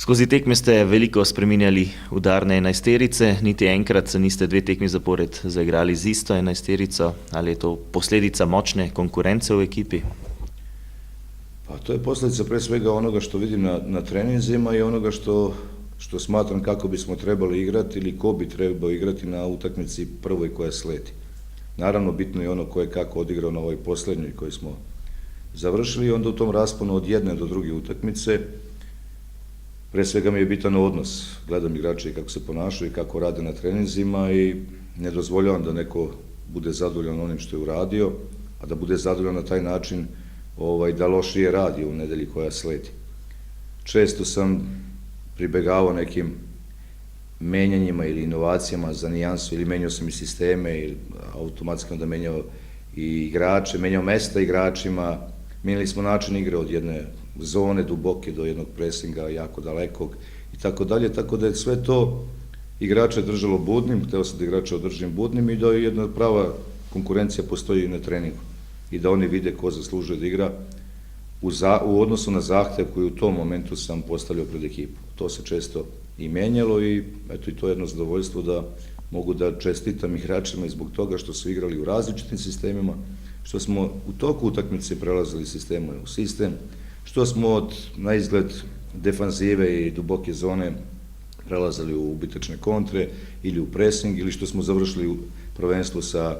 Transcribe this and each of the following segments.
Skozi tekme ste veliko spreminjali udarne enajsterice, niti enkrat se niste dve tekmi zapored zaigrali z isto enajsterico. Ali je to posledica močne konkurence v ekipi? Pa to je posljedica pre svega onoga što vidim na treninzima i onoga što smatram kako bismo trebali igrati ili ko bi trebao igrati na utakmici prvoj koja sledi. Naravno, bitno je ono ko je kako odigrao na ovoj posljednjoj koju smo završili i onda u tom rasponu od jedne do druge utakmice pre svega mi je bitan odnos. Gledam igrače i kako se ponašaju i kako rade na treninzima i ne dozvoljavam da neko bude zadovoljan onim što je uradio, a da bude zadovoljan na taj način da lošije radi u nedelji koja sledi. Često sam pribegavao nekim menjanjima ili inovacijama za nijansu ili menjao sam i sisteme ili automatski onda menjao i igrače, menjao mesta igračima, menjali smo način igre od jedne zone duboke do jednog presinga jako dalekog i tako dalje, tako da je sve to igrače držalo budnim, hteo sam da igrače održim budnim i da jedna prava konkurencija postoji na treningu i da oni vide ko zaslužuje da igra u odnosu na zahtev koji u tom momentu sam postavljao pred ekipu. To se često i menjalo i eto i to je jedno zadovoljstvo da mogu da čestitam igračima i zbog toga što su igrali u različitim sistemima, što smo u toku utakmice prelazili sistemu u sistem, što smo od na izgled defanzive i duboke zone prelazili u ubitačne kontre ili u presing ili što smo završili u prvenstvu sa,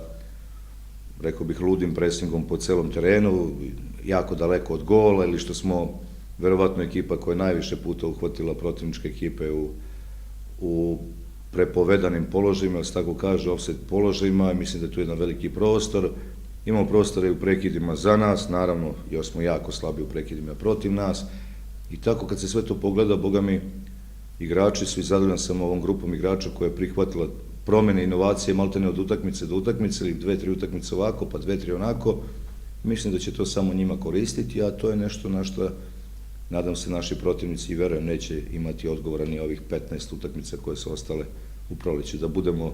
rekao bih, ludim presingom po celom terenu, jako daleko od gola ili što smo verovatno ekipa koja je najviše puta uhvatila protivničke ekipe u prepovedanim položajima, ali se tako kaže, offset položajima, mislim da je tu jedan veliki prostor. Imamo prostore i u prekidima za nas, naravno, još smo jako slabi u prekidima protiv nas. I tako kad se sve to pogleda, boga mi, igrači su i zadovoljan sam ovom grupom igrača koja je prihvatila promene, inovacije, maltene od utakmice do utakmice, ili 2-3 utakmice ovako, pa 2-3 onako. Mislim da će to samo njima koristiti, a to je nešto na što, nadam se, naši protivnici i verujem neće imati odgovora ni ovih 15 utakmica koje su ostale u proleću. Da budemo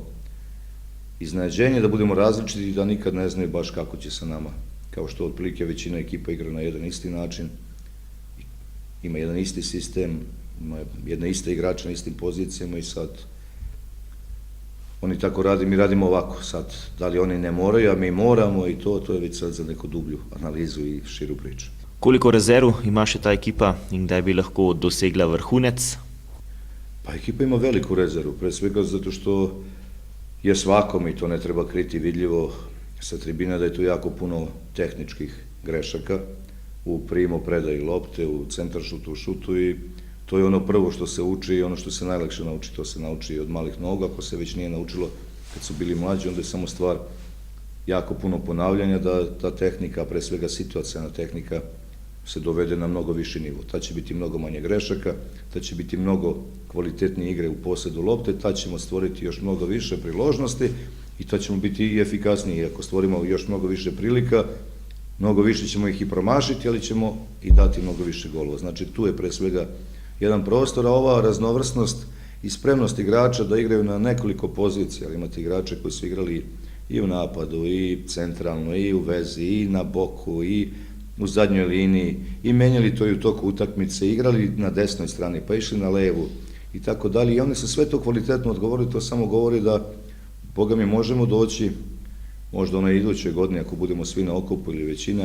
iznenađenje, da budemo različiti i da nikad ne znaju baš kako će sa nama. Kao što otprilike većina ekipa igra na jedan isti način, ima jedan isti sistem, ima jedna ista igrača na istim pozicijama i sad oni tako radi, mi radimo ovako. Sad, da li oni ne moraju, a mi moramo i to je već sad za neku dublju analizu i širu priču. Koliko rezerv ima še ta ekipa in kdaj bi lahko dosegla vrhunec? Pa ekipa ima veliku rezervu, pre svega zato što je svakom, i to ne treba kriti vidljivo sa tribina, da je tu jako puno tehničkih grešaka u primopredaji lopte, u centaršutu, u šutu i to je ono prvo što se uči i ono što se najlakše nauči, to se nauči od malih noga, ako se već nije naučilo kad su bili mlađi, onda je samo stvar jako puno ponavljanja da ta tehnika, pre svega situacijna tehnika, se dovede na mnogo viši nivo. Ta će biti mnogo manje grešaka, ta će biti mnogo kvalitetnije igre u posedu lopte, ta ćemo stvoriti još mnogo više priložnosti i ta ćemo biti i efikasniji. Ako stvorimo još mnogo više prilika, mnogo više ćemo ih i promašiti, ali ćemo i dati mnogo više golova. Znači, tu je pre svega jedan prostor, a ova raznovrsnost i spremnost igrača da igraju na nekoliko pozicija, ali imate igrače koji su igrali i u napadu, i centralno, i u vezi, i na boku, i u zadnjoj liniji, i menjali to i u toku utakmice, igrali na desnoj strani, pa išli na levu, i tako dalje. I oni su sve to kvalitetno odgovorili, to samo govori da, boga mi, možemo doći, možda onaj iduće godine, ako budemo svi na okupu ili većina,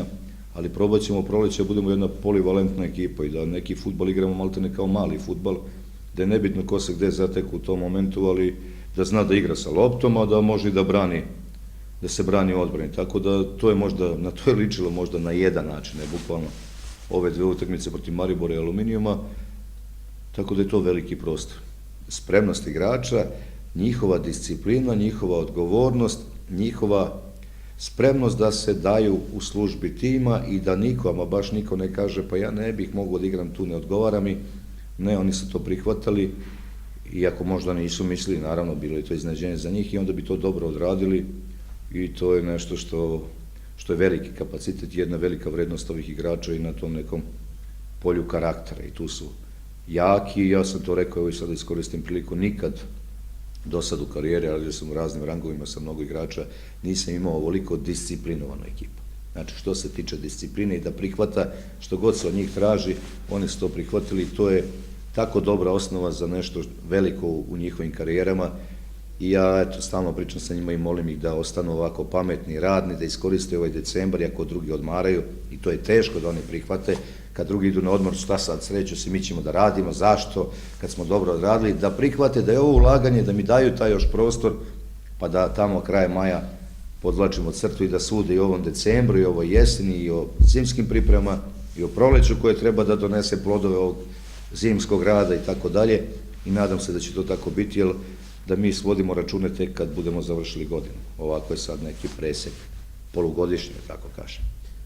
ali probat ćemo proleće da budemo jedna polivalentna ekipa i da neki fudbal igramo maltene kao mali fudbal, da je nebitno ko se gde zateku u tom momentu, ali da zna da igra sa loptom, a da može i da se brani u odbrani. Tako da to je možda, na to je ličilo možda na jedan način, ne bukvalno ove dve utakmice protiv Maribora i Aluminijuma, tako da je to veliki prostor. Spremnost igrača, njihova disciplina, njihova odgovornost, njihova spremnost da se daju u službi tima i da niko, ama baš niko ne kaže pa ja ne bih mogao da igram tu, ne odgovara mi. Ne, oni su to prihvatali, iako možda nisu mislili, naravno bilo je to iznenađenje za njih i onda bi to dobro odradili i to je nešto što je veliki kapacitet, jedna velika vrednost ovih igrača i na tom nekom polju karaktera i tu su jaki. Ja sam to rekao, evo i sada iskoristim priliku, nikad do sad u karijeri, ali sam u raznim rangovima sa mnogo igrača, nisam imao ovoliko disciplinovanu ekipu. Znači, što se tiče discipline i da prihvata što god se od njih traži, oni su to prihvatili i to je tako dobra osnova za nešto veliko u njihovim karijerama i ja eto stalno pričam sa njima i molim ih da ostanu ovako pametni i radni, da iskoriste ovaj decembar, iako drugi odmaraju i to je teško da oni prihvate, kad drugi idu na odmor, šta sad, sreću se, mi ćemo da radimo, zašto, kad smo dobro odradili, da prihvate da je ovo ulaganje, da mi daju taj još prostor, pa da tamo kraj maja podvlačimo crtu i da sude i o ovom decembru, i o ovoj jeseni, i o zimskim pripremama, i o proleću koje treba da donese plodove ovog zimskog rada i tako dalje, i nadam se da će to tako biti, jer da mi svodimo račune tek kad budemo završili godinu. Ovako je sad neki presek, polugodišnji, tako kažem.